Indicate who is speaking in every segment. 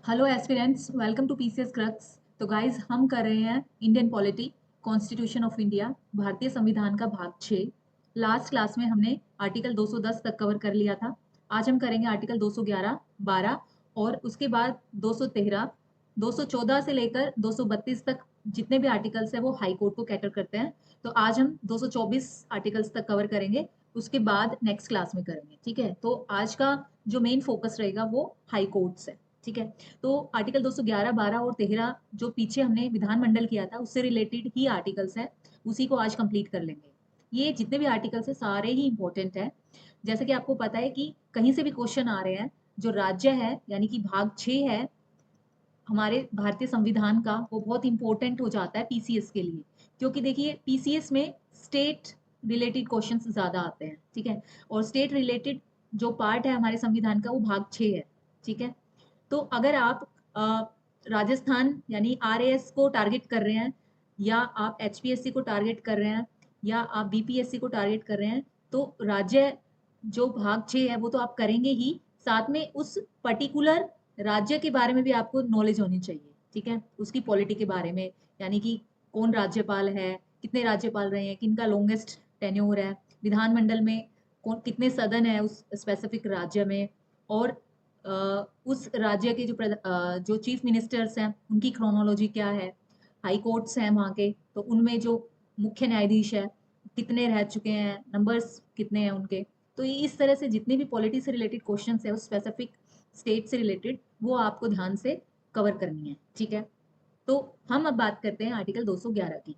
Speaker 1: Hello aspirants, welcome to PCS Crux. तो guys हम कर रहे हैं Indian polity, constitution of India, भारतीय संविधान का भाग 6। लास्ट क्लास में हमने आर्टिकल 210 तक कवर कर लिया था। आज हम करेंगे आर्टिकल 211, 12 और उसके बाद 213, 214 से लेकर 232 तक जितने भी आर्टिकल्स हैं वो हाई कोर्ट को कैटर करते हैं। तो आज हम 224 आर्टिकल्स तक कवर करेंगे, उसके बाद नेक्स्ट क्लास में करेंगे। ठीक है, तो आज का जो मेन फोकस रहेगा वो हाई कोर्ट्स है। ठीक है, तो आर्टिकल 211, 12 और 13 जो पीछे हमने विधानमंडल किया था उससे रिलेटेड ही आर्टिकल्स हैं, उसी को आज कंप्लीट कर लेंगे। ये जितने भी आर्टिकल्स हैं सारे ही इंपॉर्टेंट हैं। जैसे कि आपको पता है कि कहीं से भी क्वेश्चन आ रहे हैं, जो राज्य है यानी कि भाग 6 है हमारे भारतीय संविधान का, वो बहुत इंपॉर्टेंट हो जाता है पीसीएस के लिए। क्योंकि देखिए पीसीएस में स्टेट रिलेटेड क्वेश्चंस ज्यादा आते हैं। ठीक है, और स्टेट रिलेटेड जो पार्ट है हमारे संविधान का वो भाग 6 है। ठीक है, तो अगर आप अ, राजस्थान यानी आरएएस को टारगेट कर रहे हैं, या आप एचपीएससी को टारगेट कर रहे हैं, या आप बीपीएससी को टारगेट कर रहे हैं, तो राज्य जो भाग 6 है वो तो आप करेंगे ही, साथ में उस पर्टिकुलर राज्य के बारे में भी आपको नॉलेज होनी चाहिए। ठीक है, उसकी पॉलिटी के बारे में, यानी कि कौन राज्यपाल है, कितने राज्यपाल रहे हैं, किनका लॉन्गेस्ट टेन्योर है, विधानमंडल में कौन कितने सदन है उस स्पेसिफिक राज्य में, और उस राज्य के जो चीफ मिनिस्टर्स हैं उनकी क्रोनोलॉजी क्या है, हाई कोर्ट्स हैं वहाँ के, तो उनमें जो मुख्य न्यायाधीश है कितने रह चुके हैं, नंबर्स कितने हैं उनके। तो ये इस तरह से जितने भी पॉलिटी से रिलेटेड क्वेश्चन है उस स्पेसिफिक स्टेट से रिलेटेड, वो आपको ध्यान से कवर करनी है। ठीक है, तो हम अब बात करते हैं आर्टिकल 211 की।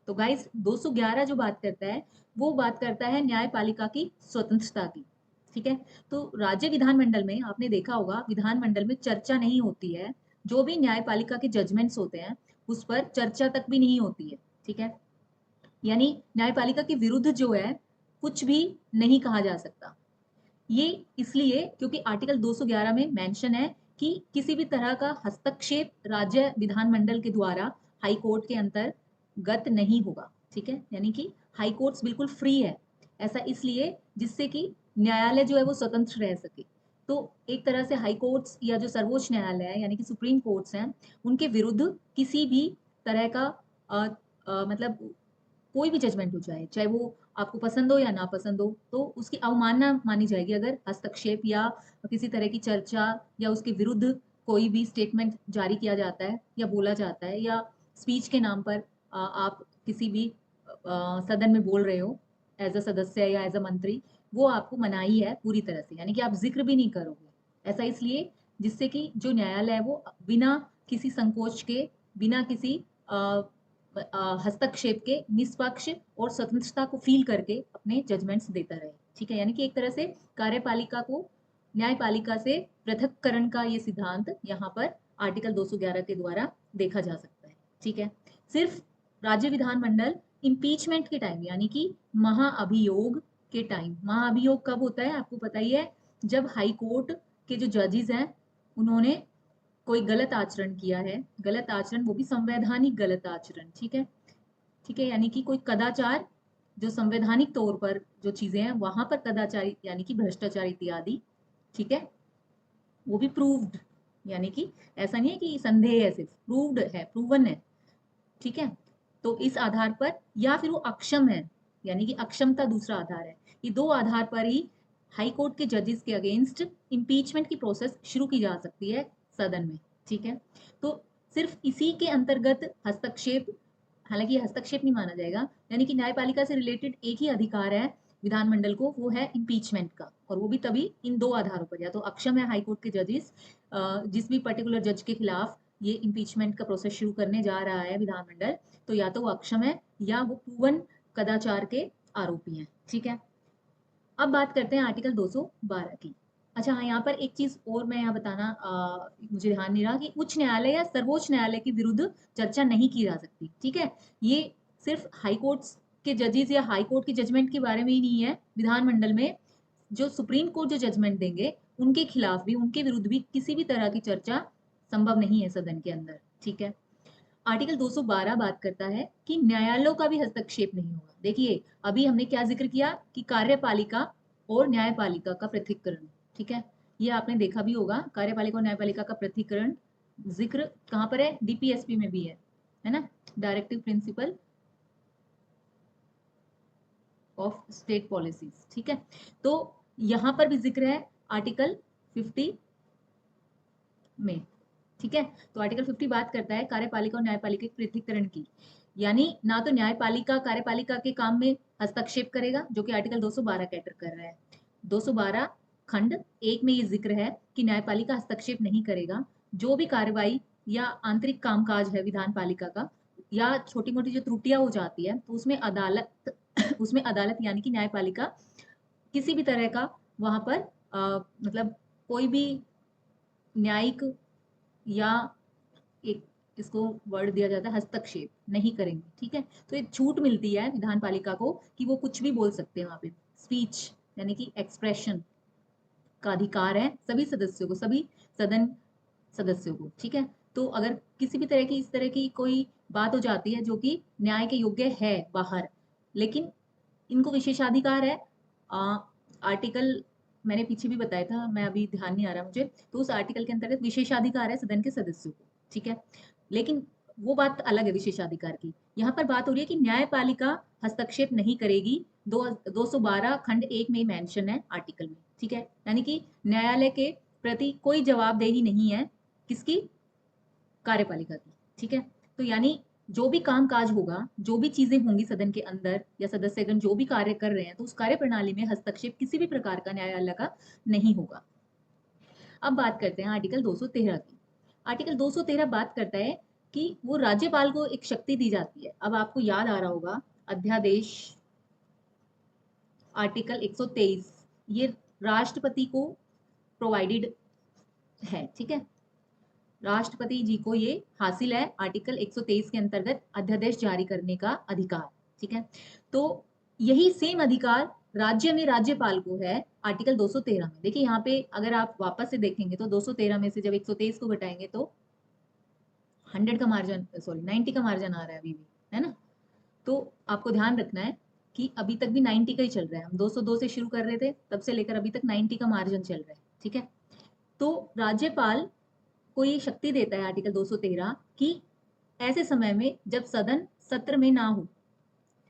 Speaker 1: तो गाइस 211 जो बात करता है वो बात करता है न्यायपालिका की स्वतंत्रता की। ठीक है, तो राज्य विधानमंडल में आपने देखा होगा विधानमंडल में चर्चा नहीं होती है। जो भी न्यायपालिका के जजमेंट्स होते हैं उस पर चर्चा तक भी नहीं होती है। ठीक है, यानी न्यायपालिका के विरुद्ध जो है कुछ भी नहीं कहा जा सकता। ये इसलिए क्योंकि आर्टिकल 211 में मेंशन है कि किसी भी तरह का हस्तक्षेप राज्य विधानमंडल के द्वारा हाई कोर्ट के अंतर्गत नहीं होगा। ठीक है, यानी कि हाई कोर्ट्स बिल्कुल फ्री है। ऐसा इसलिए जिससे कि न्यायालय जो है वो स्वतंत्र रह सके। तो एक तरह से हाई कोर्ट्स या जो सर्वोच्च न्यायालय है यानी कि सुप्रीम कोर्ट्स हैं, उनके विरुद्ध किसी भी तरह का मतलब कोई भी जजमेंट हो जाए, चाहे वो आपको पसंद हो या ना पसंद हो, तो उसकी अवमानना मानी जाएगी अगर हस्तक्षेप या किसी तरह की चर्चा या उसके विरुद्ध कोई भी स्टेटमेंट जारी किया जाता है या बोला जाता है, या स्पीच के नाम पर आप किसी भी सदन में बोल रहे हो एज अ सदस्य या एज अ मंत्री, वो आपको मनाही है पूरी तरह से, यानी कि आप जिक्र भी नहीं करोगे। ऐसा इसलिए जिससे कि जो न्यायालय है वो बिना किसी संकोच के, बिना किसी हस्तक्षेप के निष्पक्ष और स्वतंत्रता को फील करके अपने जजमेंट्स देता रहे। ठीक है, यानी कि एक तरह से कार्यपालिका को न्यायपालिका से पृथककरण का ये सिद्धांत यहाँ पर आर्टिकल 211 के द्वारा देखा जा सकता है। ठीक है, सिर्फ राज्य विधानमंडल इम्पीचमेंट के टाइम यानी कि महाअभियोग के टाइम, महाअभियोग कब होता है आपको पता ही है, जब हाई कोर्ट के जो जजेस हैं उन्होंने कोई गलत आचरण किया है, गलत आचरण वो भी संवैधानिक गलत आचरण। ठीक है, ठीक है, यानी कि कोई कदाचार जो संवैधानिक तौर पर जो चीजें हैं वहां पर कदाचार यानी कि भ्रष्टाचार इत्यादि। ठीक है, वो भी प्रूव्ड, यानी कि ऐसा नहीं है कि संदेह है, सिर्फ प्रूव्ड है, प्रूवन है। ठीक है, तो इस आधार पर, या फिर वो अक्षम है, यानी कि अक्षमता दूसरा आधार है, ये दो आधार पर ही हाई कोर्ट के जजेस के अगेंस्ट इम्पीचमेंट की प्रोसेस शुरू की जा सकती है सदन में। ठीक है, तो सिर्फ इसी के अंतर्गत हस्तक्षेप, हालांकि ये हस्तक्षेप नहीं माना जाएगा, यानी कि न्यायपालिका से रिलेटेड एक ही अधिकार है विधानमंडल को, वो है इम्पीचमेंट का, और वो भी तभी इन दो आधारों पर, या तो अक्षम है हाईकोर्ट के जजेस जिस भी पर्टिकुलर जज के खिलाफ ये इम्पीचमेंट का प्रोसेस शुरू करने जा रहा है विधानमंडल, तो या तो वो अक्षम है या वो प्रूवन कदाचार के आरोपी हैं। ठीक है, अब बात करते हैं आर्टिकल 212 की। अच्छा हाँ, यहाँ पर एक चीज और मैं यहाँ बताना मुझे ध्यान नहीं रहा कि उच्च न्यायालय या सर्वोच्च न्यायालय के विरुद्ध चर्चा नहीं की जा सकती। ठीक है, ये सिर्फ हाई कोर्ट्स के जजेस या हाई कोर्ट के जजमेंट के बारे में ही नहीं है, विधानमंडल में जो सुप्रीम कोर्ट जो जजमेंट देंगे उनके खिलाफ भी, उनके विरुद्ध भी किसी भी तरह की चर्चा संभव नहीं है सदन के अंदर। ठीक है, आर्टिकल 212 बात करता है कि न्यायालयों का भी हस्तक्षेप नहीं होगा। देखिए अभी हमने क्या जिक्र किया कि कार्यपालिका और न्यायपालिका का पृथक्करण। ठीक है, ये आपने देखा भी होगा, कार्यपालिका और न्यायपालिका का पृथक्करण जिक्र कहाँ पर है? डीपीएसपी में भी है ना, directive principle of state policies. ठीक है, तो यहां पर भी जिक्र है आर्टिकल 50 में। ठीक है, तो आर्टिकल 50 बात करता है कार्यपालिका और न्यायपालिका के पृथक्करण की, यानी ना तो न्यायपालिका कार्यपालिका के काम में हस्तक्षेप करेगा, जो कि आर्टिकल 212 कैटर कर रहा है। 212 खंड 1 में ये जिक्र है कि न्यायपालिका हस्तक्षेप नहीं करेगा। जो भी कार्रवाई या आंतरिक कामकाज है विधान पालिका का, या छोटी मोटी जो त्रुटियां हो जाती है, तो उसमें अदालत उसमें अदालत यानी कि न्यायपालिका किसी भी तरह का वहां पर मतलब कोई भी न्यायिक या एक इसको वर्ड दिया जाता है हस्तक्षेप नहीं करेंगे। ठीक है, तो एक छूट मिलती है विधान पालिका को कि वो कुछ भी बोल सकते हैं वहां पे। स्पीच यानी कि एक्सप्रेशन का अधिकार है सभी सदस्यों को, सभी सदन सदस्यों को। ठीक है, तो अगर किसी भी तरह की इस तरह की कोई बात हो जाती है जो कि न्याय के योग्य है बाहर, लेकिन इनको विशेषाधिकार है। आर्टिकल मैंने पीछे भी बताया था, मैं अभी ध्यान नहीं आ रहा मुझे, तो उस आर्टिकल के अंतर्गत विशेषाधिकार है सदन के सदस्यों को। ठीक है, लेकिन वो बात अलग है विशेषाधिकार की। यहाँ पर बात हो रही है कि न्यायपालिका हस्तक्षेप नहीं करेगी। 212 खंड 1 में मेंशन है आर्टिकल में। ठीक है, यानी कि न्यायालय के प्रति कोई जवाबदेही नहीं है, किसकी? कार्यपालिका की। ठीक है, तो यानी जो भी काम काज होगा, जो भी चीजें होंगी सदन के अंदर या सदस्यगण जो भी कार्य कर रहे हैं, तो उस कार्य प्रणाली में हस्तक्षेप किसी भी प्रकार का न्यायालय का नहीं होगा। अब बात करते हैं आर्टिकल 213 की। आर्टिकल 213 बात करता है कि वो राज्यपाल को एक शक्ति दी जाती है। अब आपको याद आ रहा होगा अध्यादेश आर्टिकल 123, ये राष्ट्रपति को प्रोवाइडेड है। ठीक है, राष्ट्रपति जी को ये हासिल है आर्टिकल 123 के अंतर्गत अध्यादेश जारी करने का अधिकार। ठीक है, तो यही सेम अधिकार राज्य में राज्यपाल को है आर्टिकल 213 में। देखिए यहाँ पे अगर आप वापस से देखेंगे तो 213 में से जब 123 को घटाएंगे तो 100 का मार्जिन, सॉरी 90 का मार्जिन आ रहा है अभी भी, है ना। तो आपको ध्यान रखना है कि अभी तक भी 90 का ही चल रहा है। हम 202 से शुरू कर रहे थे, तब से लेकर अभी तक 90 का मार्जिन चल रहा है। ठीक है, तो राज्यपाल को ये शक्ति देता है आर्टिकल 213 कि ऐसे समय में जब सदन सत्र में ना हो,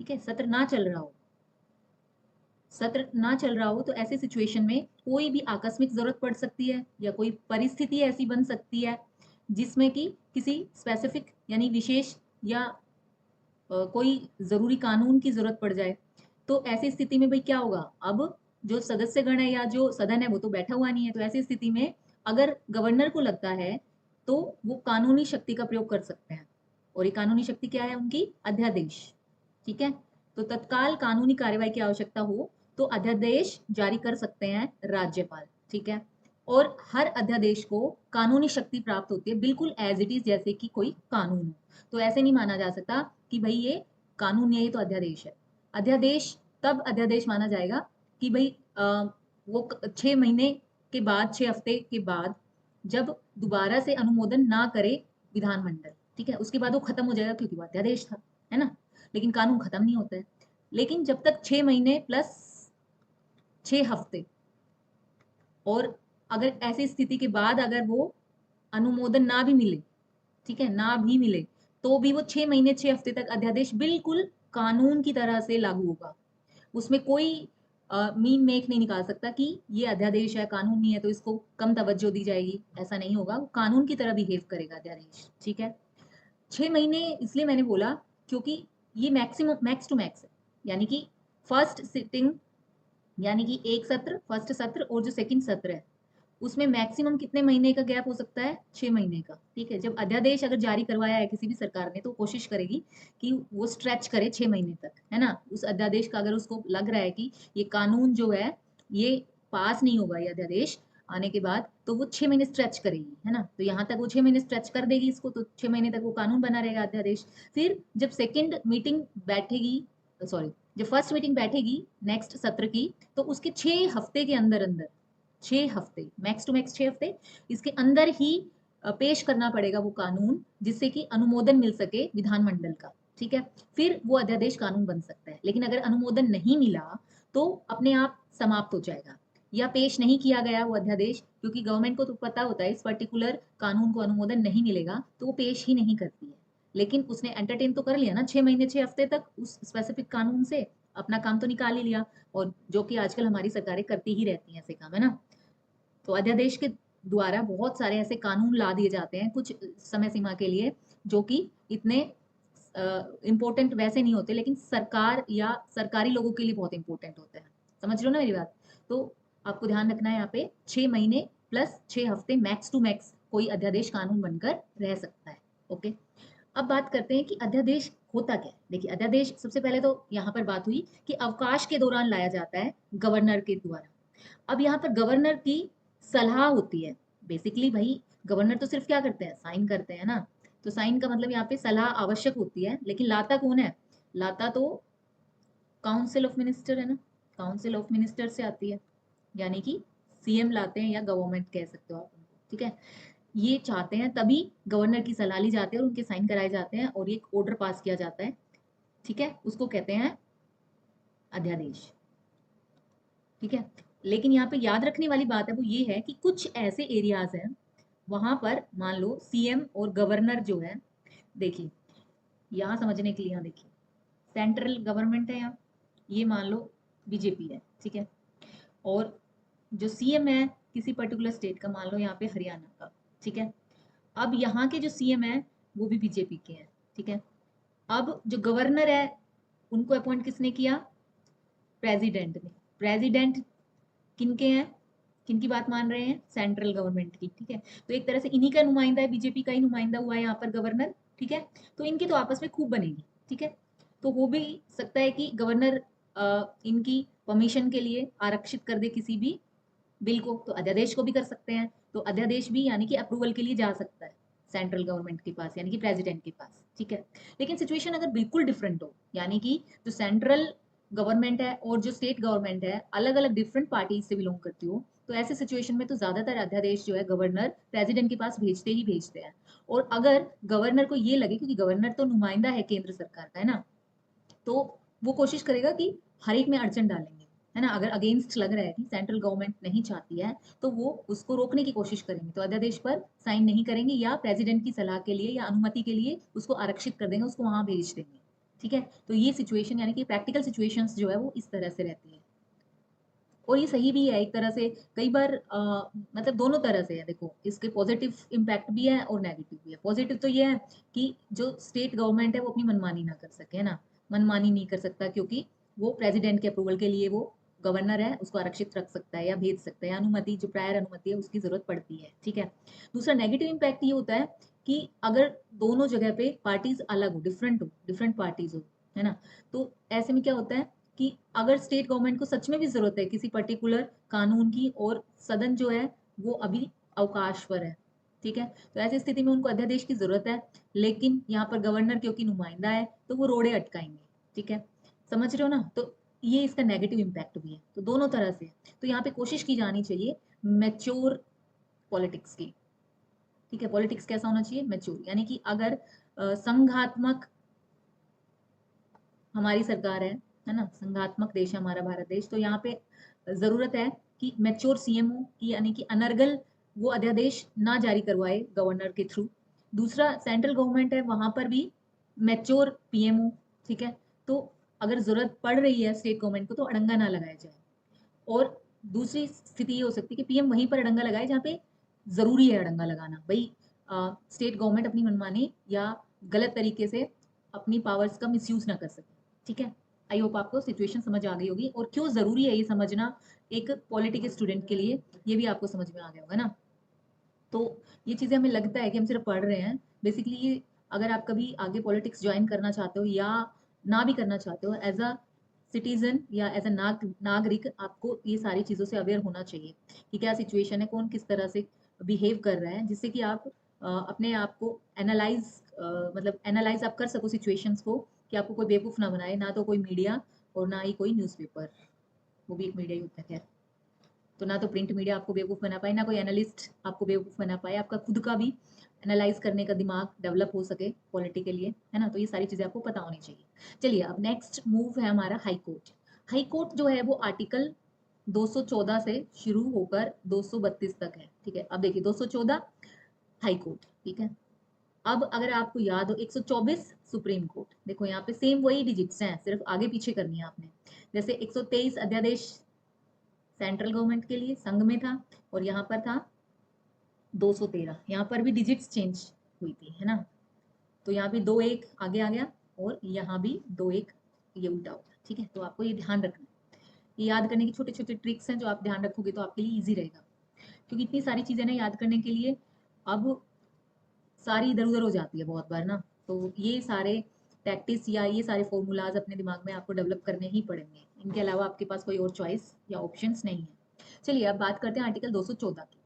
Speaker 1: ठीक है, सत्र ना चल रहा हो, सत्र ना चल रहा हो, तो ऐसे सिचुएशन में कोई भी आकस्मिक जरूरत पड़ सकती है या कोई परिस्थिति ऐसी बन सकती है जिसमें कि किसी स्पेसिफिक यानी विशेष या कोई जरूरी कानून की जरूरत पड़ जाए। तो ऐसी स्थिति में भाई क्या होगा? अब जो सदस्यगण है या जो सदन है वो तो बैठा हुआ नहीं है, तो ऐसी स्थिति में अगर गवर्नर को लगता है तो वो कानूनी शक्ति का प्रयोग कर सकते हैं। और ये कानूनी शक्ति क्या है? उनकी अध्यादेश। ठीक है, तो तत्काल कानूनी कार्रवाई की आवश्यकता हो तो अध्यादेश जारी कर सकते हैं राज्यपाल। ठीक है, और हर अध्यादेश को कानूनी शक्ति प्राप्त होती है बिल्कुल एज इट इज, जैसे कि कोई कानून हो। तो ऐसे नहीं माना जा सकता कि भाई ये कानून नहीं है, ये तो अध्यादेश है। अध्यादेश तब अध्यादेश माना जाएगा कि भाई वो 6 महीने के बाद, 6 हफ्ते के बाद, जब दोबारा से अनुमोदन ना करे विधानमंडल। ठीक है, उसके बाद वो खत्म हो जाएगा क्योंकि वो अध्यादेश था, है ना। लेकिन कानून खत्म नहीं होता है। लेकिन जब तक 6 महीने प्लस 6 हफ्ते, और अगर ऐसी स्थिति के बाद अगर वो अनुमोदन ना भी मिले, ठीक है, ना भी मिले, तो भी वो 6 महीने 6 हफ्ते तक अध्यादेश बिल्कुल कानून की तरह से लागू होगा। उसमें कोई मीन मेक नहीं निकाल सकता कि ये अध्यादेश है, कानून नहीं है तो इसको कम तवज्जो दी जाएगी। ऐसा नहीं होगा, वो कानून की तरह बिहेव करेगा अध्यादेश। ठीक है, 6 महीने इसलिए मैंने बोला क्योंकि ये मैक्सिमम, मैक्स टू मैक्स है। यानी कि फर्स्ट सिटिंग, यानी कि एक सत्र, फर्स्ट सत्र, और जो सेकंड सत्र है उसमें मैक्सिमम कितने महीने का गैप हो सकता है? 6 महीने का। ठीक है, जब अध्यादेश अगर जारी करवाया है किसी भी सरकार ने तो कोशिश करेगी कि वो स्ट्रेच करे 6 महीने तक, है ना। उस अध्यादेश का अगर उसको लग रहा है कि ये कानून जो है ये पास नहीं होगा, ये अध्यादेश आने के बाद, तो वो 6 महीने स्ट्रेच करेगी, है ना। तो यहाँ तक वो 6 महीने स्ट्रेच कर देगी इसको, तो 6 महीने तक वो कानून बना रहेगा अध्यादेश। फिर जब सेकेंड मीटिंग बैठेगी, सॉरी, जब फर्स्ट मीटिंग बैठेगी नेक्स्ट सत्र की, तो उसके 6 हफ्ते के अंदर अंदर, 6 हफ्ते, मैक्स टू मैक्स 6 हफ्ते, इसके अंदर ही पेश करना पड़ेगा वो कानून, जिससे कि अनुमोदन मिल सके विधानमंडल का। ठीक है, फिर वो अध्यादेश कानून बन सकता है। लेकिन अगर अनुमोदन नहीं मिला तो अपने आप समाप्त हो जाएगा। या पेश नहीं किया गया वो अध्यादेश, क्योंकि गवर्नमेंट को तो पता होता है इस पर्टिकुलर कानून को अनुमोदन नहीं मिलेगा, तो वो पेश ही नहीं करती है। लेकिन उसने एंटरटेन तो कर लिया ना 6 महीने 6 हफ्ते तक उस स्पेसिफिक कानून से, अपना काम तो निकाल ही लिया, और जो कि आजकल हमारी सरकारें करती ही रहती हैं ऐसे काम, है ना। तो अध्यादेश के द्वारा बहुत सारे ऐसे कानून ला दिए जाते हैं कुछ समय सीमा के लिए, जो कि इतने इम्पोर्टेंट वैसे नहीं होते, लेकिन सरकार या सरकारी लोगों के लिए बहुत इंपॉर्टेंट होते हैं। समझ रहे हो ना मेरी बात। तो आपको ध्यान रखना है यहाँ पे 6 महीने प्लस 6 हफ्ते मैक्स टू मैक्स कोई अध्यादेश कानून बनकर रह सकता है। ओके, अब बात करते हैं कि अध्यादेश होता क्या है। देखिए, अध्यादेश सबसे पहले तो यहाँ पर बात हुई कि अवकाश के दौरान लाया जाता है गवर्नर के द्वारा। अब यहाँ पर गवर्नर की सलाह होती है। बेसिकली भाई, गवर्नर तो सिर्फ क्या करते हैं, साइन करते हैं ना। तो साइन का मतलब यहाँ पे सलाह आवश्यक होती है, लेकिन लाता कौन है? लाता तो काउंसिल ऑफ मिनिस्टर है ना, काउंसिल ऑफ मिनिस्टर से आती है, यानी कि सीएम लाते हैं, या गवर्नमेंट कह सकते हो आप उनको, ठीक है। ये चाहते हैं तभी गवर्नर की सलाह ली जाती है और उनके साइन कराए जाते हैं और एक ऑर्डर पास किया जाता है, ठीक है। उसको कहते हैं अध्यादेश, ठीक है। लेकिन यहाँ पे याद रखने वाली बात है वो ये है कि कुछ ऐसे एरियाज हैं वहां पर मान लो सीएम और गवर्नर जो है, देखिए यहाँ समझने के लिए, यहाँ देखिए सेंट्रल गवर्नमेंट है यहाँ, ये मान लो बीजेपी है, ठीक है। और जो सीएम है किसी पर्टिकुलर स्टेट का, मान लो यहाँ पे हरियाणा का, ठीक है। अब यहाँ के जो सीएम है वो भी बीजेपी के हैं, ठीक है। अब जो गवर्नर है उनको अपॉइंट किसने किया? प्रेसिडेंट ने। प्रेसिडेंट किनके हैं, किनकी बात मान रहे हैं? सेंट्रल गवर्नमेंट की, ठीक है। तो एक तरह से इन्हीं का नुमाइंदा है, बीजेपी का ही नुमाइंदा हुआ है यहाँ पर गवर्नर, ठीक है। तो इनकी तो आपस में खूब बनेगी, ठीक है। तो हो भी सकता है कि गवर्नर इनकी परमिशन के लिए आरक्षित कर दे किसी भी बिल को, तो अध्यादेश को भी कर सकते हैं। तो अध्यादेश भी यानी कि अप्रूवल के लिए जा सकता है सेंट्रल गवर्नमेंट के पास, यानी कि प्रेसिडेंट के पास, ठीक है। लेकिन सिचुएशन अगर बिल्कुल डिफरेंट हो, यानी कि जो सेंट्रल गवर्नमेंट है और जो स्टेट गवर्नमेंट है अलग अलग डिफरेंट पार्टीज से बिलोंग करती हो, तो ऐसे सिचुएशन में तो ज्यादातर अध्यादेश जो है गवर्नर प्रेसिडेंट के पास भेजते ही भेजते हैं। और अगर गवर्नर को ये लगे, क्योंकि गवर्नर तो नुमाइंदा है केंद्र सरकार का, है ना, तो वो कोशिश करेगा कि हर एक में अड़चन डालेंगे, है ना। अगर अगेंस्ट लग रहा है कि सेंट्रल गवर्नमेंट नहीं चाहती है, तो वो उसको रोकने की कोशिश करेंगे, तो अध्यादेश पर साइन नहीं करेंगे, या प्रेसिडेंट की सलाह के लिए या अनुमति के लिए उसको आरक्षित कर देंगे, उसको वहां भेज देंगे, ठीक है। तो ये सिचुएशन यानी कि प्रैक्टिकल सिचुएशंस जो है वो इस तरह से रहती है। और ये सही भी है एक तरह से, कई बार मतलब दोनों तरह से है। देखो, इसके पॉजिटिव इम्पैक्ट भी है और नेगेटिव भी है। पॉजिटिव तो ये है कि जो स्टेट गवर्नमेंट है वो अपनी मनमानी ना कर सके, है ना। मनमानी नहीं कर सकता, क्योंकि वो प्रेसिडेंट के अप्रूवल के लिए वो गवर्नर है, उसको आरक्षित रख सकता है या भेज सकता है, अनुमति जो प्रायर अनुमति है उसकी जरूरत पड़ती है, ठीक है। दूसरा नेगेटिव इम्पैक्ट ये होता है कि अगर दोनों जगह पे पार्टीज अलग हो, डिफरेंट पार्टीज हो, है ना, तो ऐसे में क्या होता है कि अगर स्टेट गवर्नमेंट को सच में भी जरूरत है किसी पर्टिकुलर कानून की, और सदन जो है वो अभी अवकाश पर है, ठीक है, तो ऐसी स्थिति में उनको अध्यादेश की जरूरत है। लेकिन यहाँ पर गवर्नर क्योंकि नुमाइंदा है तो वो रोड़े अटकाएंगे, ठीक है। समझ रहे हो ना। तो ये इसका नेगेटिव इम्पैक्ट भी है, तो दोनों तरह से। तो यहाँ पे कोशिश की जानी चाहिए मैच्योर पॉलिटिक्स की, ठीक है। पॉलिटिक्स कैसा होना चाहिए? मैच्योर, यानी कि अगर संघात्मक हमारी सरकार है ना, संघात्मक देश है हमारा भारत देश, तो यहाँ पे जरूरत है कि मैच्योर सीएम हो, कि यानी कि अनर्गल वो अध्यादेश ना जारी करवाए गवर्नर के थ्रू। दूसरा, सेंट्रल गवर्नमेंट है वहां पर भी मैच्योर पीएम हो, ठीक है। तो अगर जरूरत पड़ रही है स्टेट गवर्नमेंट को तो अड़ंगा ना लगाया जाए। और दूसरी स्थिति ये हो सकती है कि पीएम वहीं पर अड़ंगा लगाए जहाँ पे जरूरी है अड़ंगा लगाना, भाई स्टेट गवर्नमेंट अपनी मनमानी या गलत तरीके से अपनी पावर्स का मिसयूज ना कर सके, ठीक है। आई होप आपको सिचुएशन समझ आ गई होगी, और क्यों जरूरी है ये समझना एक पॉलिटिकल स्टूडेंट के लिए, ये भी आपको समझ में आ गया होगा ना। तो ये चीजें हमें लगता है कि हम सिर्फ पढ़ रहे हैं, बेसिकली ये अगर आप कभी आगे पॉलिटिक्स ज्वाइन करना चाहते हो या ना भी करना चाहते हो, एज अ सिटीजन या एज अ नागरिक आपको ये सारी चीजों से अवेयर होना चाहिए कि क्या सिचुएशन है, कौन किस तरह से बिहेव कर रहा है, जिससे कि आप अपने आप को एनालाइज मतलब एनालाइज आप कर सको सिचुएशंस को, कि आपको कोई बेवकूफ ना बनाए, ना तो कोई मीडिया और ना ही कोई न्यूज़पेपर, वो भी एक मीडिया ही होता है, खैर। तो ना तो प्रिंट मीडिया आपको बेवकूफ बना पाए, ना कोई एनालिस्ट आपको बेवकूफ बना पाए, आपका खुद का भी एनालाइज करने का दिमाग डेवलप हो सके पॉलिटी के लिए, है ना। तो ये सारी चीजें आपको पता होनी चाहिए। चलिए, अब नेक्स्ट मूव है हमारा हाई कोर्ट। हाई कोर्ट जो है वो आर्टिकल 214 से शुरू होकर 232 तक है। ठीक है, अब देखिए 214 हाई कोर्ट। ठीक है, अब अगर आपको याद हो 124 सुप्रीम कोर्ट। देखो यहाँ पे सेम वही डिजिट्स हैं, सिर्फ आगे पीछे करनी है आपने। जैसे 123 अध्यादेश सेंट्रल गवर्नमेंट के लिए संघ में था, और यहाँ पर था 213। यहाँ पर भी डिजिट्स चेंज हुई थी, है ना। तो यहाँ भी 2 1 आगे आ गया, और यहाँ भी 2 1 ये उल्टा होगा। ठीक है, तो आपको ये ध्यान रखना है। ये याद करने की छोटे छोटे ट्रिक्स हैं, जो आप ध्यान रखोगे तो आपके लिए ईजी रहेगा, क्योंकि इतनी सारी चीजें ना याद करने के लिए अब सारी इधर उधर हो जाती है बहुत बार ना। तो ये सारे प्रैक्टिस या ये सारे फॉर्मूलाज अपने दिमाग में आपको डेवलप करने ही पड़ेंगे, इनके अलावा आपके पास कोई और चॉइस या ऑप्शंस नहीं है। चलिए अब बात करते हैं आर्टिकल 214 की।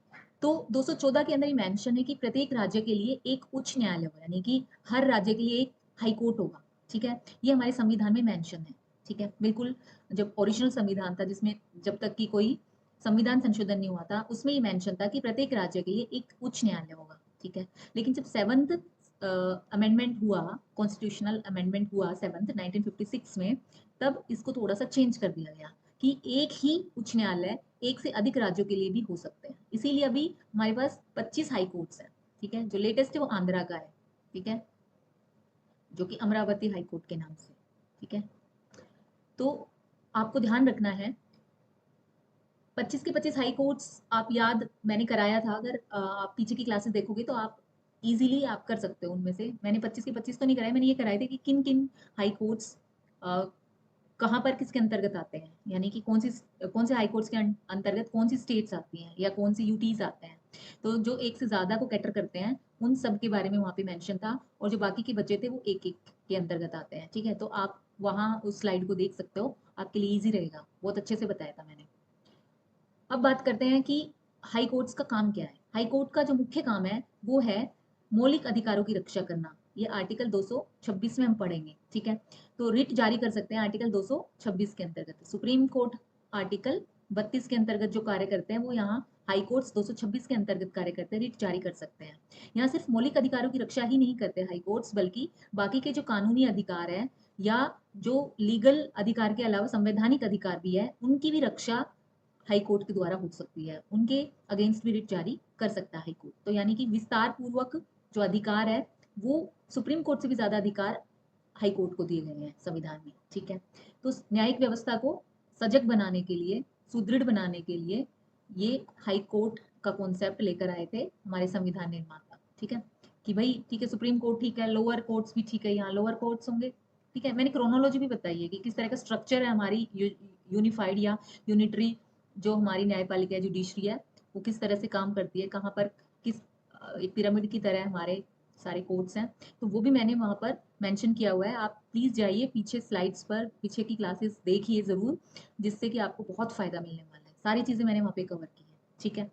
Speaker 1: तो 214 के अंदर ये मेंशन है कि प्रत्येक राज्य के लिए एक उच्च न्यायालय होगा, यानी कि हर राज्य के लिए एक हाई कोर्ट होगा। ठीक है, ये हमारे संविधान में मेंशन है। ठीक है, बिल्कुल जब ओरिजिनल संविधान था, जिसमें जब तक कि कोई संविधान संशोधन नहीं हुआ था, उसमें ये मेंशन था कि प्रत्येक राज्य के लिए एक उच्च न्यायालय होगा। ठीक है, लेकिन जब सेवंथ अमेंडमेंट हुआ, कॉन्स्टिट्यूशनल अमेंडमेंट हुआ सेवंथ 1956 में, तब इसको थोड़ा सा चेंज कर दिया गया कि एक ही उच्च न्यायालय एक से अधिक राज्यों के लिए भी हो सकते हैं। इसीलिए अभी हमारे पास 25 हाई कोर्ट्स हैं। ठीक है, जो लेटेस्ट है वो आंध्रा का है। ठीक है, जो कि अमरावती हाई कोर्ट के नाम से। ठीक है, तो आपको ध्यान रखना है 25 के 25 हाई कोर्ट्स आप याद मैंने कराया था। अगर आप पीछे की क्लासेस देखोगे तो आप इजीली आप कर सकते हो उनमें से। मैंने 25 के 25 तो नहीं कराए, मैंने ये कराए थे कि किन किन हाई कोर्ट्स कहाँ पर किसके अंतर्गत आते हैं, यानी कि कौन से हाई कोर्ट्स के अंतर्गत कौन सी स्टेट्स आती हैं या कौन सी यूटीज आते हैं। तो जो एक से ज्यादा को कैटर करते हैं उन सब के बारे में वहाँ पे मेंशन था, और जो बाकी के बचे थे वो एक एक के अंतर्गत आते हैं। ठीक है, तो आप वहाँ उस स्लाइड को देख सकते हो, आपके लिए ईजी रहेगा, बहुत अच्छे से बताया था मैंने। अब बात करते हैं कि हाई कोर्ट्स का काम क्या है। हाई कोर्ट का जो मुख्य काम है वो है मौलिक अधिकारों की रक्षा करना। ये आर्टिकल 226 में हम पढ़ेंगे। ठीक है, तो रिट जारी कर सकते हैं आर्टिकल 226 के अंतर्गत। सुप्रीम कोर्ट आर्टिकल 32 के अंतर्गत जो कार्य करते हैं वो यहाँ हाई कोर्ट्स 226 के अंतर्गत कार्य करते हैं, रिट जारी कर सकते हैं। यहाँ सिर्फ मौलिक अधिकारों की रक्षा ही नहीं करते हाई कोर्ट्स, बल्कि बाकी के जो कानूनी अधिकार है या जो लीगल अधिकार के अलावा संवैधानिक अधिकार भी है, उनकी भी रक्षा हाई कोर्ट के द्वारा हो सकती है। उनके अगेंस्ट भी रिट जारी कर सकता है हाई कोर्ट। तो यानी कि विस्तार पूर्वक जो अधिकार है वो सुप्रीम कोर्ट से भी ज्यादा अधिकार हाई कोर्ट को दिए गए हैं संविधान में। ठीक है, तो न्यायिक व्यवस्था को सजग बनाने के लिए, सुदृढ़ बनाने के लिए ये हाई कोर्ट का कॉन्सेप्ट लेकर आए थे हमारे संविधान निर्माता। ठीक है, कि भाई ठीक है सुप्रीम कोर्ट ठीक है, लोअर कोर्ट्स भी ठीक है, यहाँ लोअर कोर्ट्स होंगे। ठीक है, मैंने क्रोनोलॉजी भी बताई है कि किस तरह का स्ट्रक्चर है हमारी यूनिफाइड या यूनिटरी जो हमारी न्यायपालिका है, जुडिशरी है, वो किस तरह से काम करती है, कहाँ पर किस एक पिरामिड की तरह हमारे सारे कोर्ट्स हैं। तो वो भी मैंने वहाँ पर मेंशन किया हुआ है। आप प्लीज जाइए पीछे स्लाइड्स पर, पीछे की क्लासेस देखिए जरूर, जिससे कि आपको बहुत फायदा मिलने वाला है। सारी चीजें मैंने वहाँ पे कवर की है। ठीक है,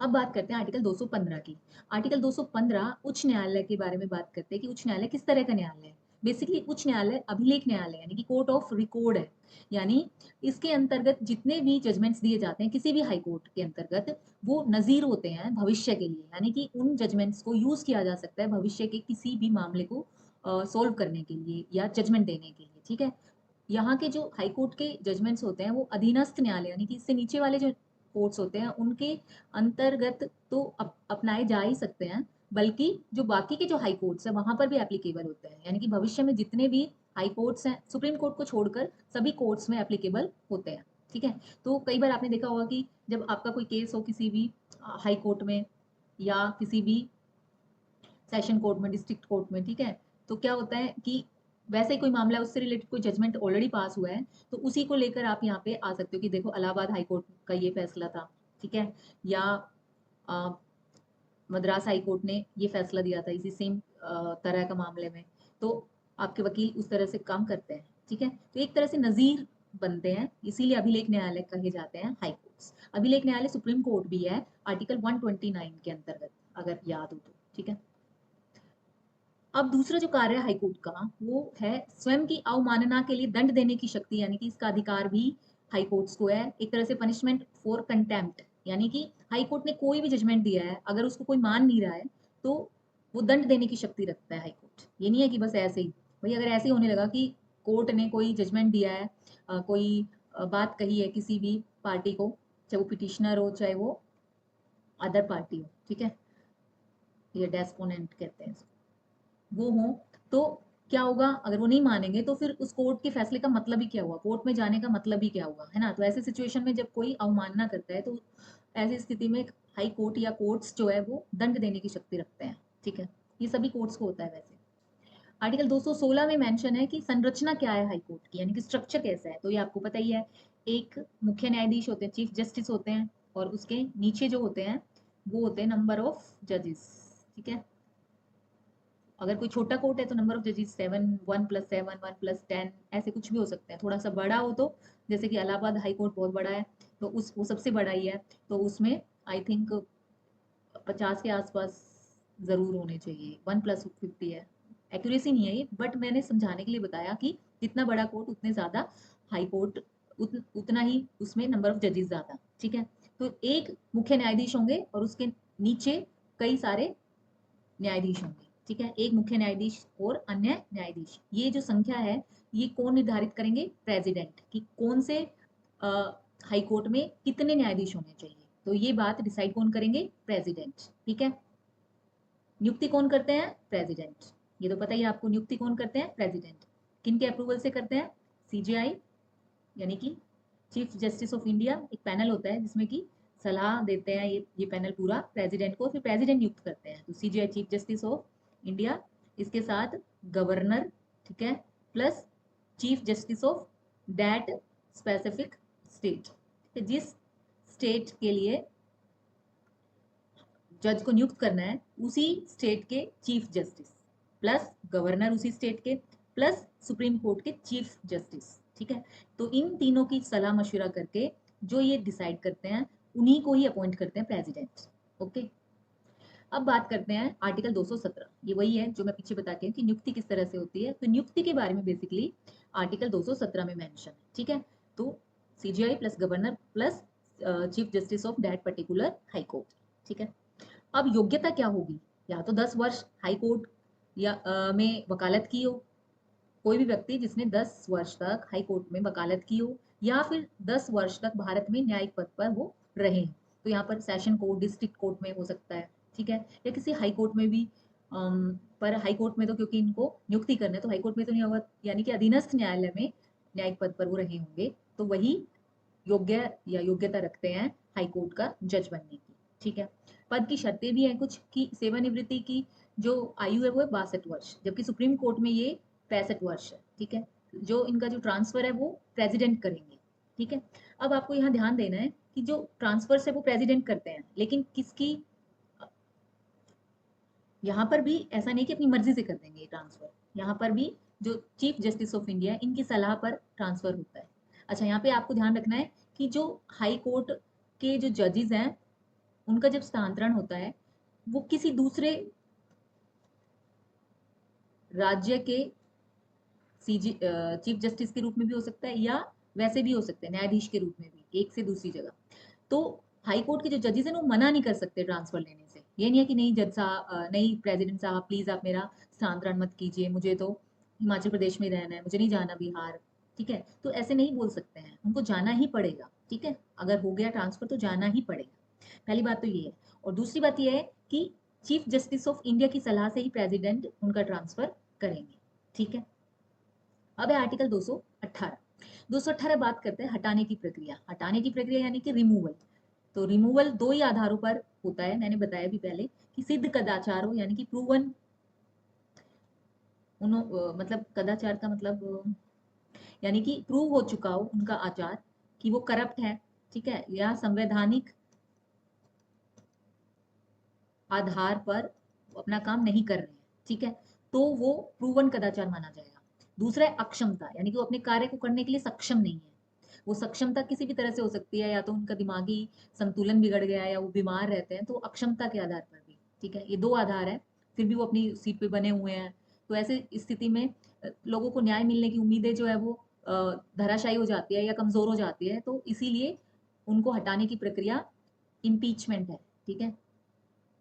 Speaker 1: अब बात करते हैं आर्टिकल 215 की। आर्टिकल 215 उच्च न्यायालय के बारे में बात करते हैं कि उच्च न्यायालय किस तरह का न्यायालय है। बेसिकली उच्च न्यायालय अभिलेख न्यायालय यानी कि कोर्ट ऑफ रिकॉर्ड है। यानी इसके अंतर्गत जितने भी जजमेंट्स दिए जाते हैं किसी भी हाई कोर्ट के अंतर्गत, वो नजीर होते हैं भविष्य के लिए, यानी कि उन जजमेंट्स को यूज किया जा सकता है भविष्य के किसी भी मामले को सोल्व करने के लिए या जजमेंट देने के लिए। ठीक है, यहाँ के जो हाई कोर्ट के जजमेंट्स होते हैं वो अधीनस्थ न्यायालय यानी कि इससे नीचे वाले जो कोर्ट्स होते हैं उनके अंतर्गत तो अपनाए जा ही सकते हैं, बल्कि जो बाकी के जो हाई कोर्ट्स हैं वहां पर भी एप्लीकेबल होते हैं। यानी कि भविष्य में जितने भी हाई कोर्ट्स हैं सुप्रीम कोर्ट को छोड़कर सभी कोर्ट्स में एप्लीकेबल होते हैं। ठीक है, तो कई बार आपने देखा होगा कि जब आपका कोई केस हो किसी भी हाई कोर्ट में या किसी भी सेशन कोर्ट में, डिस्ट्रिक्ट कोर्ट में, ठीक है, तो क्या होता है कि वैसे ही कोई मामला है उससे रिलेटेड कोई जजमेंट ऑलरेडी पास हुआ है, तो उसी को लेकर आप यहाँ पे आ सकते हो कि देखो इलाहाबाद हाई कोर्ट का ये फैसला था। ठीक है, या अ, मद्रास हाई कोर्ट ने ये फैसला दिया था इसी सेम तरह का मामले में। तो आपके वकील उस तरह से काम करते हैं। ठीक है, तो एक तरह से नजीर बनते हैं, इसीलिए अभिलेख न्यायालय कहे जाते हैं हाई कोर्ट्स। अभिलेख न्यायालय सुप्रीम कोर्ट भी है आर्टिकल 129 के अंतर्गत, अगर याद हो तो। ठीक है, अब दूसरा जो कार्य है हाईकोर्ट का वो है स्वयं की अवमानना के लिए दंड देने की शक्ति, यानी कि इसका अधिकार भी हाई कोर्ट्स को है। एक तरह से पनिशमेंट फॉर कंटेम्प्ट, यानी कि हाई कोर्ट ने कोई भी जजमेंट दिया है अगर उसको कोई मान नहीं रहा है तो वो दंड देने की शक्ति रखता है हाई कोर्ट। ये नहीं है कि बस ऐसे ही, भाई अगर ऐसे ही होने लगा कि कोर्ट ने कोई जजमेंट दिया है, कोई बात कही है किसी भी पार्टी को, चाहे वो पिटिशनर हो चाहे वो अदर पार्टी हो, ठीक है, ये डेस्पोनेंट कहते हैं इसको, वो हो, तो क्या होगा अगर वो नहीं मानेंगे तो फिर उस कोर्ट के फैसले का मतलब ही क्या हुआ, कोर्ट में जाने का मतलब ही क्या हुआ, है ना। तो ऐसे सिचुएशन में जब कोई अवमानना करता है तो ऐसी स्थिति में हाई कोर्ट या कोर्ट्स जो है वो दंड देने की शक्ति रखते हैं, ठीक है। ये सभी कोर्ट्स को होता है वैसे। आर्टिकल 216 में मेंशन है कि संरचना क्या है हाई कोर्ट की, यानी कि स्ट्रक्चर कैसा है, तो ये आपको पता ही है। एक मुख्य न्यायाधीश होते हैं, चीफ जस्टिस होते हैं, और उसके नीचे जो होते हैं वो होते हैं नंबर ऑफ जजेस, ठीक है। अगर कोई छोटा कोर्ट है तो नंबर ऑफ जजेस 7, 1+7, 1+10, ऐसे कुछ भी हो सकते हैं। थोड़ा सा बड़ा हो तो जैसे कि इलाहाबाद हाई कोर्ट बहुत बड़ा है, तो उस वो सबसे बड़ा ही है, तो उसमें आई थिंक 50 के आसपास जरूर होने चाहिए, 1+50 है। एक्यूरेसी नहीं है ये, बट मैंने समझाने के लिए बताया कि जितना बड़ा कोर्ट उतने ज्यादा हाई कोर्ट, उतना ही उसमें नंबर ऑफ जजेस ज्यादा, ठीक है। तो एक मुख्य न्यायाधीश होंगे और उसके नीचे कई सारे न्यायाधीश होंगे, ठीक है, एक मुख्य न्यायाधीश और अन्य न्यायाधीश। ये जो संख्या है ये कौन निर्धारित करेंगे, प्रेसिडेंट, कि कौन से हाई कोर्ट में कितने न्यायाधीश होने चाहिए, तो ये बात डिसाइड कौन करेंगे, प्रेसिडेंट, ठीक है। नियुक्ति कौन करते हैं, प्रेसिडेंट, ये तो पता ही है आपको, नियुक्ति कौन करते हैं, प्रेसिडेंट। किन के अप्रूवल से करते हैं, सीजेआई, यानी कि चीफ जस्टिस ऑफ इंडिया, एक पैनल होता है जिसमें कि सलाह देते हैं ये पैनल पूरा प्रेसिडेंट को, फिर प्रेसिडेंट नियुक्त करते हैं, तो CGI chief justice of India, इसके साथ गवर्नर, ठीक है, plus chief justice of that specific state, जिस स्टेट के लिए जज को नियुक्त करना है उसी स्टेट के चीफ जस्टिस, प्लस गवर्नर उसी स्टेट के, प्लस सुप्रीम कोर्ट के चीफ जस्टिस, ठीक है। तो इन तीनों की सलाह मशवरा करके जो ये डिसाइड करते हैं उन्हीं को ही अपॉइंट करते हैं प्रेसिडेंट, ओके। अब बात करते हैं आर्टिकल 217, ये वही है जो मैं पीछे बता के कि नियुक्ति किस तरह से होती है, तो नियुक्ति के बारे में बेसिकली आर्टिकल 217 में मेंशन है, ठीक है। तो CGI plus governor plus chief justice of that particular high court, ठीक है। अब योग्यता क्या होगी, या तो 10 वर्ष हाई कोर्ट या में वकालत की हो, कोई भी व्यक्ति जिसने 10 वर्ष तक हाई कोर्ट में वकालत की हो, या फिर 10 वर्ष तक भारत में न्यायिक पद पर वो रहे, तो यहाँ पर सेशन कोर्ट, डिस्ट्रिक्ट कोर्ट में हो सकता है, ठीक है, या किसी हाई कोर्ट में भी। पर हाई कोर्ट में तो क्योंकि इनको नियुक्ति करना है तो हाई कोर्ट में तो नहीं होगा, यानी कि अधीनस्थ न्यायालय में न्यायिक पद पर वो रहे होंगे, तो वही योग्य या योग्यता रखते हैं हाई कोर्ट का जज बनने की, ठीक है। पद की शर्तें भी हैं कुछ, कि सेवानिवृत्ति की जो आयु है वो है 62 वर्ष, जबकि सुप्रीम कोर्ट में ये 65 वर्ष है, ठीक है। जो इनका जो ट्रांसफर है वो प्रेसिडेंट करेंगे, ठीक है। अब आपको यहाँ ध्यान देना है कि जो ट्रांसफर है वो प्रेसिडेंट करते हैं, लेकिन किसकी, यहाँ पर भी ऐसा नहीं कि अपनी मर्जी से कर देंगे ट्रांसफर, यहाँ पर भी जो चीफ जस्टिस ऑफ इंडिया इनकी सलाह पर ट्रांसफर होता है। अच्छा, यहाँ पे आपको ध्यान रखना है कि जो हाई कोर्ट के जो जजेस हैं उनका जब स्थानांतरण होता है वो किसी दूसरे राज्य के सीजी चीफ जस्टिस के रूप में भी हो सकता है, या वैसे भी हो सकता है न्यायाधीश के रूप में भी, एक से दूसरी जगह। तो हाई कोर्ट के जो जजेस हैं वो मना नहीं कर सकते ट्रांसफर लेने से, ये नहीं है कि नहीं जज साहब, नहीं प्रेसिडेंट साहब प्लीज आप मेरा स्थानांतरण मत कीजिए, मुझे तो हिमाचल प्रदेश में रहना है, मुझे नहीं जाना बिहार, ठीक है, तो ऐसे नहीं बोल सकते हैं, उनको जाना ही पड़ेगा, ठीक है। अगर हो गया ट्रांसफर तो जाना ही पड़ेगा, पहली बात तो ये है। और दूसरी बात ये है कि चीफ जस्टिस ऑफ इंडिया की सलाह से ही प्रेसिडेंट उनका ट्रांसफर करेंगे, ठीक है। अब है आर्टिकल 218। 218 बात करते हैं हटाने की प्रक्रिया, हटाने की प्रक्रिया यानी कि रिमूवल। तो रिमूवल दो ही आधारों पर होता है, मैंने बताया भी पहले, कि सिद्ध कदाचार हो, यानी कि प्रूवन, मतलब कदाचार का मतलब यानी कि प्रूव हो चुका हो उनका आचार कि वो करप्ट है, ठीक है, या संवैधानिक आधार पर अपना काम नहीं कर रहे हैं, ठीक है, तो वो प्रूवन कदाचार माना जाएगा। दूसरा है अक्षमता, यानी कि वो अपने कार्य को करने के लिए सक्षम नहीं है। वो सक्षमता किसी भी तरह से हो सकती है, या तो उनका दिमागी संतुलन बिगड़ गया है, या वो बीमार रहते हैं, तो अक्षमता के आधार पर भी, ठीक है, ये दो आधार है, फिर भी वो अपनी सीट पे बने हुए हैं। तो ऐसे स्थिति में लोगों को न्याय मिलने की उम्मीदें जो है वो धराशायी हो जाती है या कमजोर हो जाती है, तो इसीलिए उनको हटाने की प्रक्रिया इम्पीचमेंट है, ठीक है।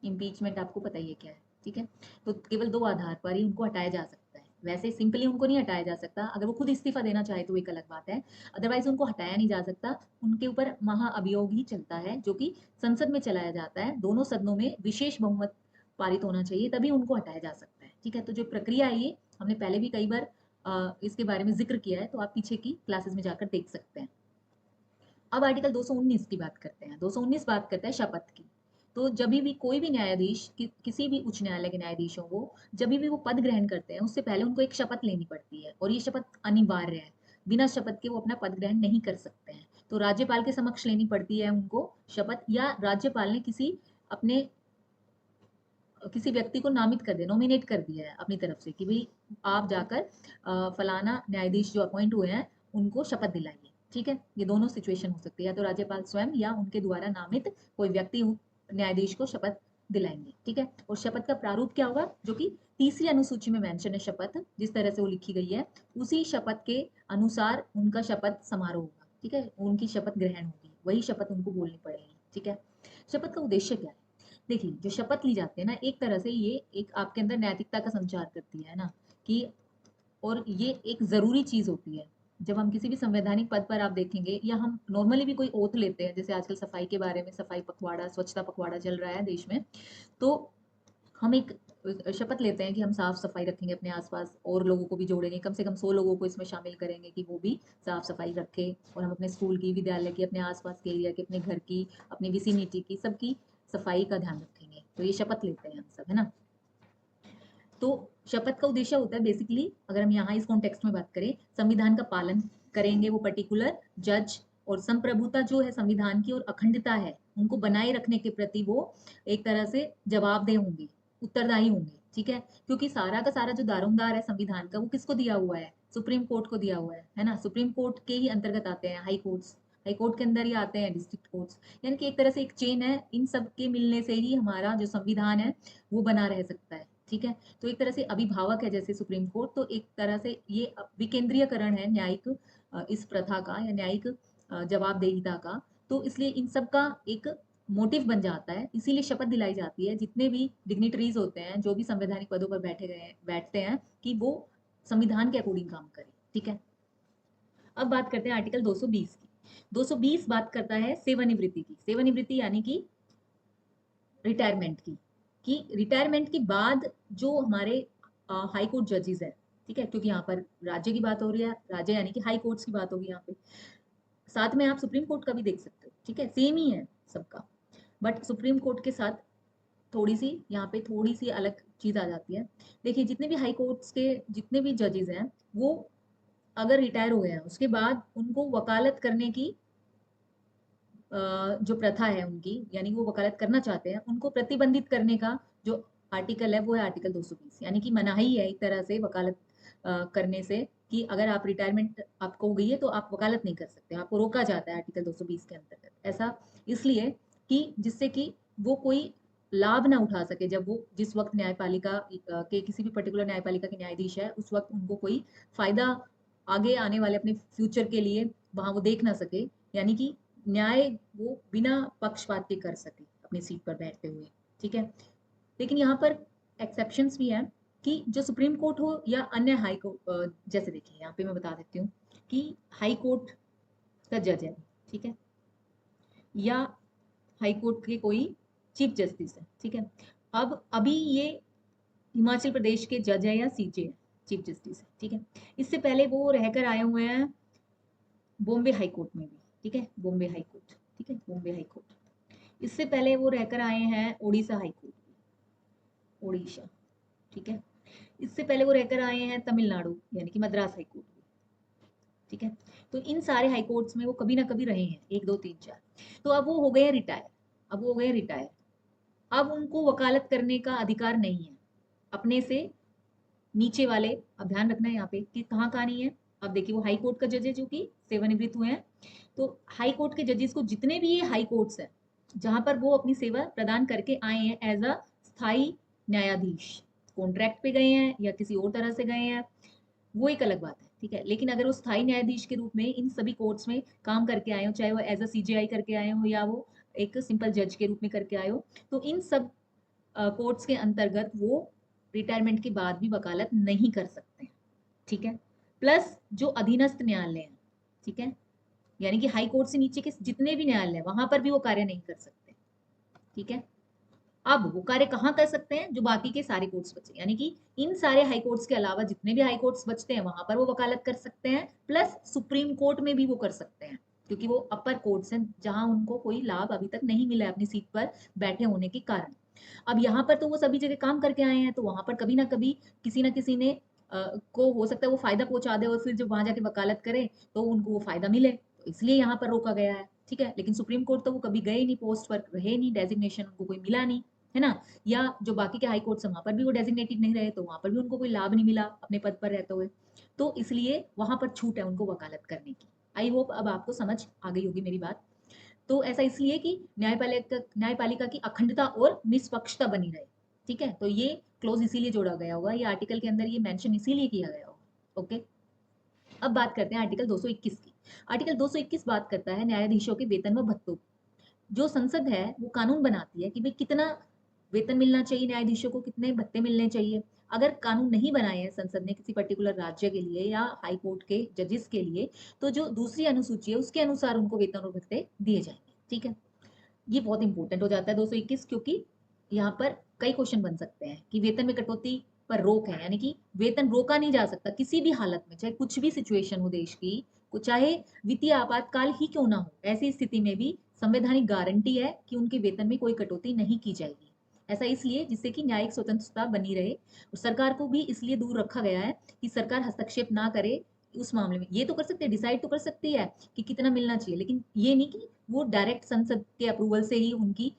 Speaker 1: इम्पीचमेंट आपको पता ही है क्या है, ठीक है। तो केवल दो आधार पर ही उनको हटाया जा सकता है, वैसे सिंपली उनको नहीं हटाया जा सकता, अगर वो खुद इस्तीफा देना चाहे तो एक अलग बात है, अदरवाइज उनको हटाया नहीं जा सकता। उनके ऊपर महाअभियोग ही चलता है जो कि संसद में चलाया जाता है, दोनों सदनों में विशेष बहुमत पारित होना चाहिए, तभी उनको हटाया जा सकता है। ठीक है, तो जो प्रक्रिया है ये हमने पहले भी कई बार इसके बारे में जिक्र किया है, तो आप पीछे की क्लासेस में जाकर देख सकते हैं। अब आर्टिकल 219 की बात करते हैं। 219 बात करता है शपथ की। तो जब भी कोई भी न्यायाधीश किसी भी उच्च न्यायालय के न्यायाधीशों को जब भी वो पद ग्रहण करते हैं, उससे पहले उनको एक शपथ लेनी पड़ती है, और ये शपथ अनिवार्य है। बिना शपथ के वो अपना पद ग्रहण नहीं कर सकते हैं। तो राज्यपाल के समक्ष लेनी पड़ती है उनको शपथ, या राज्यपाल ने अपने किसी व्यक्ति को नामित कर दिया, नॉमिनेट कर दिया है अपनी तरफ से कि भाई आप जाकर फलाना न्यायाधीश जो अपॉइंट हुए हैं उनको शपथ दिलाइए। ठीक है, ये दोनों सिचुएशन हो सकती है, या तो राज्यपाल स्वयं या उनके द्वारा नामित कोई व्यक्ति न्यायाधीश को शपथ दिलाएंगे। ठीक है, और शपथ का प्रारूप क्या होगा, जो कि तीसरी अनुसूची में मेंशन है, शपथ जिस तरह से वो लिखी गई है उसी शपथ के अनुसार उनका शपथ समारोह होगा। ठीक है, उनकी शपथ ग्रहण होगी, वही शपथ उनको बोलनी पड़ेगी। ठीक है, शपथ का उद्देश्य क्या है? देखिए, जो शपथ ली जाती है ना, एक तरह से ये एक आपके अंदर नैतिकता का संचार करती है ना, कि और ये एक जरूरी चीज होती है। जब हम किसी भी संवैधानिक पद पर आप देखेंगे, या हम नॉर्मली भी कोई ओथ लेते हैं, जैसे आजकल सफाई के बारे में सफाई पखवाड़ा, स्वच्छता पखवाड़ा चल रहा है देश में, तो हम एक शपथ लेते हैं कि हम साफ सफाई रखेंगे अपने आसपास, और लोगों को भी जोड़ेंगे, कम से कम 100 लोगों को इसमें शामिल करेंगे कि वो भी साफ सफाई रखे, और हम अपने स्कूल की, विद्यालय की, अपने आसपास के एरिया की, अपने घर की, अपनी विसिनिटी की, सबकी सफाई का ध्यान रखेंगे। तो ये शपथ लेते हैं हम सब, है ना। तो शपथ का उद्देश्य होता है बेसिकली, अगर हम यहाँ इस कॉन्टेक्स्ट में बात करें, संविधान का पालन करेंगे वो पर्टिकुलर जज, और संप्रभुता जो है संविधान की और अखंडता है उनको बनाए रखने के प्रति वो एक तरह से जवाबदेह होंगे, उत्तरदायी होंगे। ठीक है, क्योंकि सारा का सारा जो दारोमदार है संविधान का, वो किसको दिया हुआ है? सुप्रीम कोर्ट को दिया हुआ है ना। सुप्रीम कोर्ट के ही अंतर्गत आते हैं हाई कोर्ट्स, हाई कोर्ट के अंदर ही आते हैं डिस्ट्रिक्ट कोर्ट्स, यानी कि एक तरह से एक चेन है, इन सब के मिलने से ही हमारा जो संविधान है वो बना रह सकता है। ठीक है, तो एक तरह से अभिभावक है जैसे सुप्रीम कोर्ट, तो एक तरह से ये विकेंद्रीयकरण है न्यायिक इस प्रथा का, या न्यायिक जवाबदेहिता का। तो इसलिए इन सब का एक मोटिव बन जाता है, इसीलिए शपथ दिलाई जाती है जितने भी डिग्निटरीज होते हैं, जो भी संवैधानिक पदों पर बैठते हैं, कि वो संविधान के अकॉर्डिंग काम करें। ठीक है, अब बात करते हैं आर्टिकल 220 की। 220 बात करता है सेवानिवृत्ति की। सेवानिवृत्ति यानी कि रिटायरमेंट की, कि रिटायरमेंट के बाद जो हमारे हाई कोर्ट जजेस हैं, ठीक है, क्योंकि यहाँ पर राज्य की बात हो रही है, राज्य यानी कि हाई कोर्ट्स की बात होगी यहाँ पे, साथ में आप सुप्रीम कोर्ट का भी देख सकते हो। ठीक है, सेम ही है सबका, बट सुप्रीम कोर्ट के साथ थोड़ी सी यहाँ पे थोड़ी सी अलग चीज आ जाती है। देखिए, जितने भी हाई कोर्ट्स के जितने भी जजेस हैं, वो अगर रिटायर हो गए हैं उसके बाद उनको वकालत करने की जो प्रथा है उनकी, यानी वो वकालत करना चाहते हैं, उनको प्रतिबंधित करने का जो आर्टिकल है वो है आर्टिकल 220, यानी कि मनाही है एक तरह से वकालत करने से, कि अगर आप रिटायरमेंट आपको हो गई है तो आप वकालत नहीं कर सकते, आपको रोका जाता है आर्टिकल 220 के अंतर्गत। ऐसा इसलिए कि जिससे कि वो कोई लाभ ना उठा सके, जब वो जिस वक्त न्यायपालिका के किसी भी पर्टिकुलर न्यायपालिका के न्यायाधीश है, उस वक्त उनको कोई फायदा आगे आने वाले अपने फ्यूचर के लिए वहां वो देख ना सके, यानी कि न्याय वो बिना पक्षपात के कर सके अपनी सीट पर बैठते हुए। ठीक है, लेकिन यहाँ पर एक्सेप्शंस भी हैं, कि जो सुप्रीम कोर्ट हो या अन्य हाई कोर्ट, जैसे देखिए यहाँ पे मैं बता देती हूँ कि हाई कोर्ट का जज है, ठीक है, या हाई कोर्ट के कोई चीफ जस्टिस है। ठीक है, अब अभी ये हिमाचल प्रदेश के जज है या सीजे है, चीफ जस्टिस है। ठीक है, इससे पहले वो रहकर आए हुए हैं बॉम्बे हाई कोर्ट में भी। ठीक है, बॉम्बे हाई कोर्ट, ठीक है, बॉम्बे हाई कोर्ट। इससे पहले वो रहकर आए हैं उड़ीसा हाई कोर्ट, उड़ीसा। ठीक है, इससे पहले वो रहकर आए हैं तमिलनाडु यानी कि मद्रास हाई कोर्ट। ठीक है, तो इन सारे हाई कोर्ट्स में वो कभी ना कभी रहे हैं, 1 2 3 4। तो अब वो हो गए रिटायर, अब वो हो गए रिटायर, अब उनको वकालत करने का अधिकार नहीं है अपने से नीचे वाले। अब ध्यान रखना है यहाँ पे कि कहाँ कहाँ नहीं है। अब देखिए, वो हाई कोर्ट का जज है जो कि सेवानिवृत्त हुए हैं, तो हाई कोर्ट के जजेस को जितने भी ये हाई कोर्ट्स हैं जहां पर वो अपनी सेवा प्रदान करके आए हैं एज अ स्थायी न्यायाधीश, कॉन्ट्रैक्ट पे गए हैं या किसी और तरह से गए हैं, वो एक अलग बात है। ठीक है, लेकिन अगर वो स्थायी न्यायाधीश के रूप में इन सभी कोर्ट्स में काम करके आए हो, चाहे वो एज अ सीजेआई करके आए हो या वो एक सिंपल जज के रूप में करके आए हो, तो इन सब कोर्ट्स के अंतर्गत वो रिटायरमेंट के बाद भी वकालत नहीं कर सकते हैं, ठीक है। प्लस जो अधीनस्थ न्यायालय हैं, ठीक है, यानी कि हाई कोर्ट से नीचे के जितने भी न्यायालय हैं वहां पर भी वो कार्य नहीं कर सकते, ठीक है। अब वो कार्य कहाँ कर सकते हैं, जो बाकी के सारे कोर्ट्स बचे, यानी कि इन सारे हाई कोर्ट्स के अलावा जितने भी हाई कोर्ट्स बचते हैं वहां पर वो वकालत कर सकते हैं, प्लस सुप्रीम कोर्ट में भी वो कर सकते हैं, क्योंकि वो अपर कोर्ट्स हैं जहां उनको कोई लाभ अभी तक नहीं मिला है अपनी सीट पर बैठे होने के कारण। अब यहाँ पर तो वो सभी जगह काम करके आए हैं, तो वहां पर कभी ना कभी किसी ना किसी ने को हो सकता है वो फायदा पहुंचा दे, और फिर जब वहां जाके वकालत करें तो उनको वो फायदा मिले, तो इसलिए यहाँ पर रोका गया है, ठीक है। लेकिन सुप्रीम कोर्ट तो वो कभी गए नहीं, पोस्ट पर रहे नहीं, डेजिग्नेशन उनको कोई मिला नहीं, है ना। या जो बाकी के हाई कोर्ट वहां पर भी वो डेजिग्नेटेड नहीं रहे, तो वहां पर भी उनको कोई लाभ नहीं मिला अपने पद पर रहते हुए, तो इसलिए वहां पर छूट है उनको वकालत करने की। आई होप अब आपको समझ आ गई होगी मेरी बात। तो ऐसा इसलिए कि न्यायपालिका की अखंडता और निष्पक्षता बनी रहे, ठीक है। तो ये क्लोज इसीलिए जोड़ा गया होगा, ये आर्टिकल के अंदर ये मेंशन इसीलिए किया गया होगा, ओके। अब बात करते हैं आर्टिकल 221 की। आर्टिकल 221 बात करता है न्यायाधीशों के वेतन व भत्तों। जो संसद है वो कानून बनाती है कि भाई कितना वेतन मिलना चाहिए न्यायाधीशों को, कितने भत्ते मिलने चाहिए। अगर कानून नहीं बनाए हैं संसद ने किसी पर्टिकुलर राज्य के लिए या हाई कोर्ट के जजेस के लिए, तो जो दूसरी अनुसूची है उसके अनुसार उनको वेतन और भत्ते दिए जाएंगे, ठीक है। ये बहुत इंपॉर्टेंट हो जाता है 221, क्योंकि यहाँ पर कई क्वेश्चन बन सकते हैं कि वेतन में कटौती पर रोक है, यानी कि वेतन रोका नहीं जा सकता किसी भी हालत में, चाहे कुछ भी सिचुएशन हो देश की, चाहे वित्तीय आपातकाल ही क्यों ना हो, ऐसी स्थिति में भी संवैधानिक गारंटी है कि उनके वेतन में कोई कटौती नहीं की जाएगी। ऐसा इसलिए जिससे कि न्यायिक स्वतंत्रता बनी रहे, और सरकार को भी इसलिए दूर रखा गया है कि सरकार हस्तक्षेप ना करे उस मामले में। ये तो कर सकते हैं, डिसाइड तो कर सकती है कि कितना मिलना चाहिए, लेकिन ये नहीं कि वो डायरेक्ट संसद के अप्रूवल से ही उनकी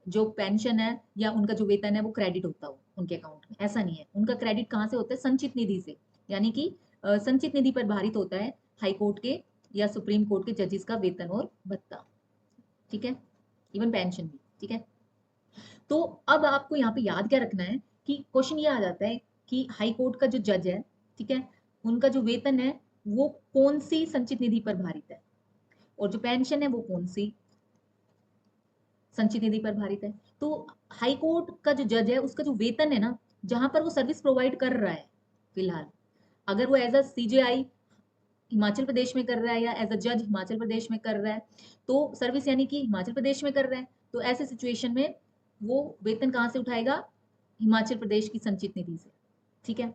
Speaker 1: जो पेंशन है या उनका जो वेतन है वो क्रेडिट होता हो उनके अकाउंट में। ऐसा नहीं है, उनका क्रेडिट कहाँ से होता है, संचित निधि से, यानी कि संचित निधि पर भारित होता है हाई कोर्ट के या सुप्रीम कोर्ट के जजेस का वेतन और भत्ता, ठीक है, इवन पेंशन भी, ठीक है। तो अब आपको यहाँ पे याद क्या रखना है कि क्वेश्चन ये आ जाता है कि हाई कोर्ट का जो जज है, ठीक है, उनका जो वेतन है वो कौन सी संचित निधि पर भारित है, और जो पेंशन है वो कौन सी संचित निधि पर भारित है। तो हाई कोर्ट का जो जज है उसका जो वेतन है ना, जहां पर वो सर्विस प्रोवाइड कर रहा है फिलहाल, अगर वो as a CJI Himachal Pradesh में कर रहा है या एज अ जज हिमाचल प्रदेश में कर रहा है, तो सर्विस यानी कि हिमाचल प्रदेश में कर रहा है, तो ऐसे सिचुएशन में वो वेतन कहाँ से उठाएगा, हिमाचल प्रदेश की संचित निधि से, ठीक है।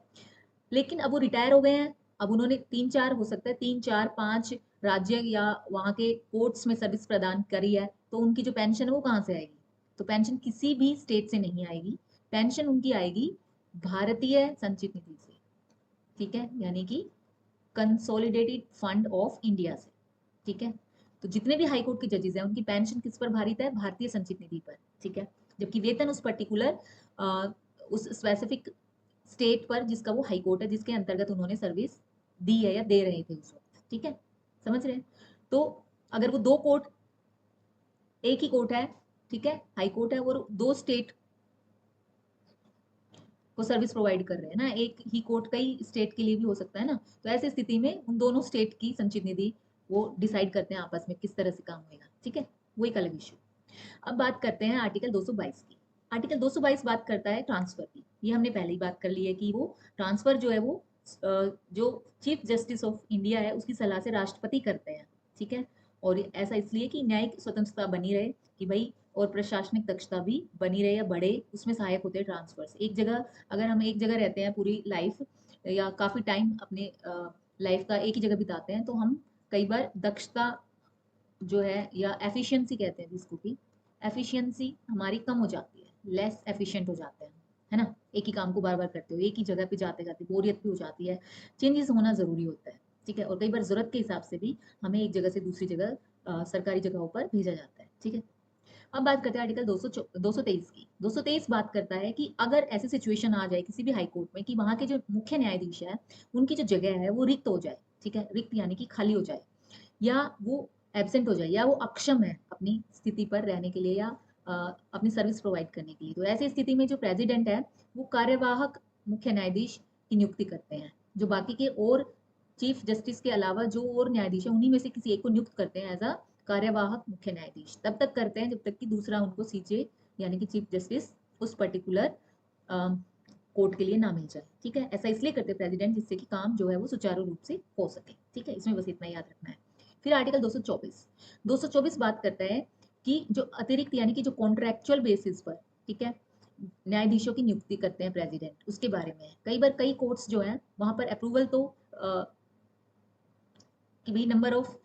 Speaker 1: लेकिन अब वो रिटायर हो गए हैं, अब उन्होंने 3-4 हो सकता है 3-4-5 राज्य या वहां के कोर्ट्स में सर्विस प्रदान करी है, तो उनकी जो पेंशन है वो कहाँ से आएगी, तो पेंशन किसी भी स्टेट से नहीं आएगी, पेंशन उनकी आएगी भारतीय संचित निधि से, ठीक है, यानी कि कंसोलिडेटेड फंड ऑफ इंडिया से, ठीक है। तो जितने भी हाईकोर्ट के जजेस हैं उनकी पेंशन किस पर भारित है, भारतीय संचित निधि पर, ठीक है। जबकि वेतन उस पर्टिकुलर उस स्पेसिफिक स्टेट पर जिसका वो हाई कोर्ट है, जिसके अंतर्गत उन्होंने सर्विस दी है या दे रहे थे उस वक्त, ठीक है, समझ रहे हैं। तो अगर वो दो कोर्ट, एक ही कोर्ट है, ठीक है, हाई कोर्ट है, और दो स्टेट को सर्विस प्रोवाइड कर रहे हैं ना, एक ही कोर्ट कई स्टेट के लिए भी हो सकता है ना, तो ऐसी स्थिति में उन दोनों स्टेट की संचित निधि वो डिसाइड करते हैं आपस में किस तरह से काम होगा, ठीक है, वो एक अलग इश्यू। अब बात करते हैं आर्टिकल 222 की। आर्टिकल 222 बात करता है ट्रांसफर की। ये हमने पहले ही बात कर ली है कि वो ट्रांसफर जो है वो जो चीफ जस्टिस ऑफ इंडिया है उसकी सलाह से राष्ट्रपति करते हैं, ठीक है। और ऐसा इसलिए कि न्यायिक स्वतंत्रता बनी रहे कि भाई, और प्रशासनिक दक्षता भी बनी रहे या बढ़े, उसमें सहायक होते हैं ट्रांसफर से। एक जगह, अगर हम एक जगह रहते हैं पूरी लाइफ या काफी टाइम अपने लाइफ का एक ही जगह बिताते हैं, तो हम कई बार दक्षता जो है या एफिशिएंसी कहते हैं जिसको कि, एफिशिएंसी हमारी कम हो जाती है, लेस एफिशिएंट हो जाते हैं, है ना। एक ही काम को बार बार करते हो, एक ही जगह पे जाते जाते बोरियत भी हो जाती है, चेंजेस होना जरूरी होता है, ठीक है। और कई बार जरूरत के हिसाब से भी हमें एक जगह से दूसरी जगह सरकारी जगहों पर भेजा जाता है, ठीक है। अब बात करते हैं आर्टिकल 223 की। 223 बात करता है कि अगर ऐसी सिचुएशन आ जाए किसी भी हाई कोर्ट में कि वहां के जो मुख्य न्यायाधीश है उनकी जो जगह है वो रिक्त हो जाए, ठीक है, रिक्त यानी कि खाली हो जाए, या वो एब्सेंट हो जाए, या वो अक्षम है अपनी स्थिति पर रहने के लिए या अपनी सर्विस प्रोवाइड करने के लिए, तो ऐसी स्थिति में जो प्रेसिडेंट है वो कार्यवाहक मुख्य न्यायाधीश की नियुक्ति करते हैं, जो बाकी के और चीफ जस्टिस के अलावा जो और न्यायाधीश है उन्हीं में से किसी एक को नियुक्त करते हैं एज अ कार्यवाहक मुख्य न्यायाधीश। तब तक करते हैं जब तक कि दूसरा उनको सीजे यानी कि चीफ जस्टिस उस पर्टिकुलर कोर्ट के लिए ना मिल जाए। ठीक है, ऐसा इसलिए करते प्रेसिडेंट जिससे कि काम जो है वो सुचारू रूप से हो सके। ठीक है, इसमें बस इतना याद रखना है। फिर आर्टिकल 224 बात करता है कि जो अतिरिक्त यानी कि जो कॉन्ट्रेक्चुअल बेसिस पर, ठीक है, न्यायाधीशों की नियुक्ति करते हैं प्रेसिडेंट, उसके बारे में है। कई बार कई कोर्ट्स जो है वहां पर अप्रूवल तो कि भाई नंबर ऑफ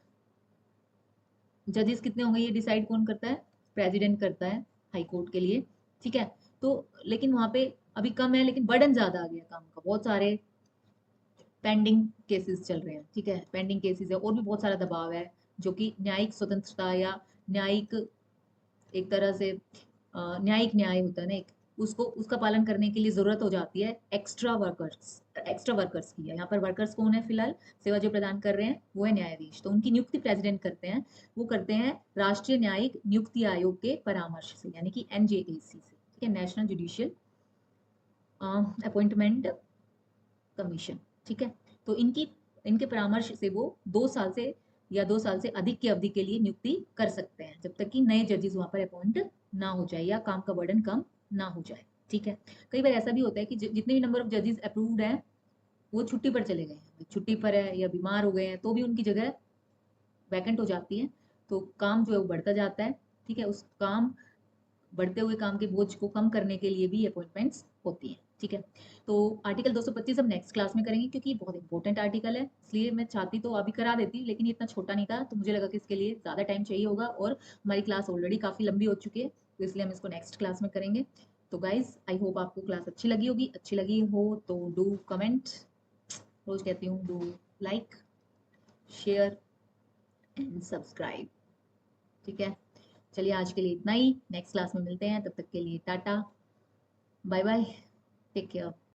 Speaker 1: जजेस कितने होंगे ये डिसाइड कौन करता है, प्रेसिडेंट करता है हाई कोर्ट के लिए। ठीक है, तो लेकिन वहां पे अभी कम है, लेकिन बर्डन ज्यादा आ गया काम का, बहुत सारे पेंडिंग केसेस चल रहे हैं। ठीक है, पेंडिंग केसेस है और भी बहुत सारा दबाव है, जो कि न्यायिक स्वतंत्रता या न्यायिक एक तरह से न्यायिक न्याय होता है ना एक, उसको उसका पालन करने के लिए जरूरत हो जाती है एक्स्ट्रा वर्कर्स की। यहाँ पर वर्कर्स कौन है, फिलहाल सेवा जो प्रदान कर रहे हैं वो है न्यायाधीश। तो उनकी नियुक्ति प्रेसिडेंट करते हैं, वो करते हैं राष्ट्रीय न्यायिक नियुक्ति आयोग के परामर्श से, यानी कि NJAC से। ठीक है, नेशनल जुडिशियल अपॉइंटमेंट कमीशन। ठीक है, तो इनके परामर्श से वो 2 साल से या 2 साल से अधिक की अवधि के लिए नियुक्ति कर सकते हैं, जब तक कि नए जजेस वहां पर अपॉइंट ना हो जाए या काम का बर्डन कम ना हो जाए। ठीक है, कई बार ऐसा भी होता है कि जितने भी नंबर ऑफ जजेस अप्रूव्ड हैं वो छुट्टी पर चले गए हैं, छुट्टी पर है या बीमार हो गए हैं, तो भी उनकी जगह वैकेंट हो जाती है, तो काम जो है वो बढ़ता जाता है। ठीक है, उस काम बढ़ते हुए काम के बोझ को कम करने के लिए भी अपॉइंटमेंट्स होती हैं। ठीक है, तो आर्टिकल 225 हम नेक्स्ट क्लास में करेंगे, क्योंकि ये बहुत इंपॉर्टेंट आर्टिकल है, इसलिए मैं चाहती तो अभी करा देती, लेकिन ये इतना छोटा नहीं था, तो मुझे लगा कि इसके लिए ज़्यादा टाइम चाहिए होगा, और हमारी क्लास ऑलरेडी काफ़ी लंबी हो चुकी है, तो इसलिए हम इसको नेक्स्ट क्लास में करेंगे। तो गाइज आई होप आपको क्लास अच्छी लगी होगी, अच्छी लगी हो तो डू कमेंट, रोज कहती हूँ, do like, share and subscribe. ठीक है, चलिए आज के लिए इतना ही, नेक्स्ट क्लास में मिलते हैं, तब तक के लिए tata, bye bye, take care.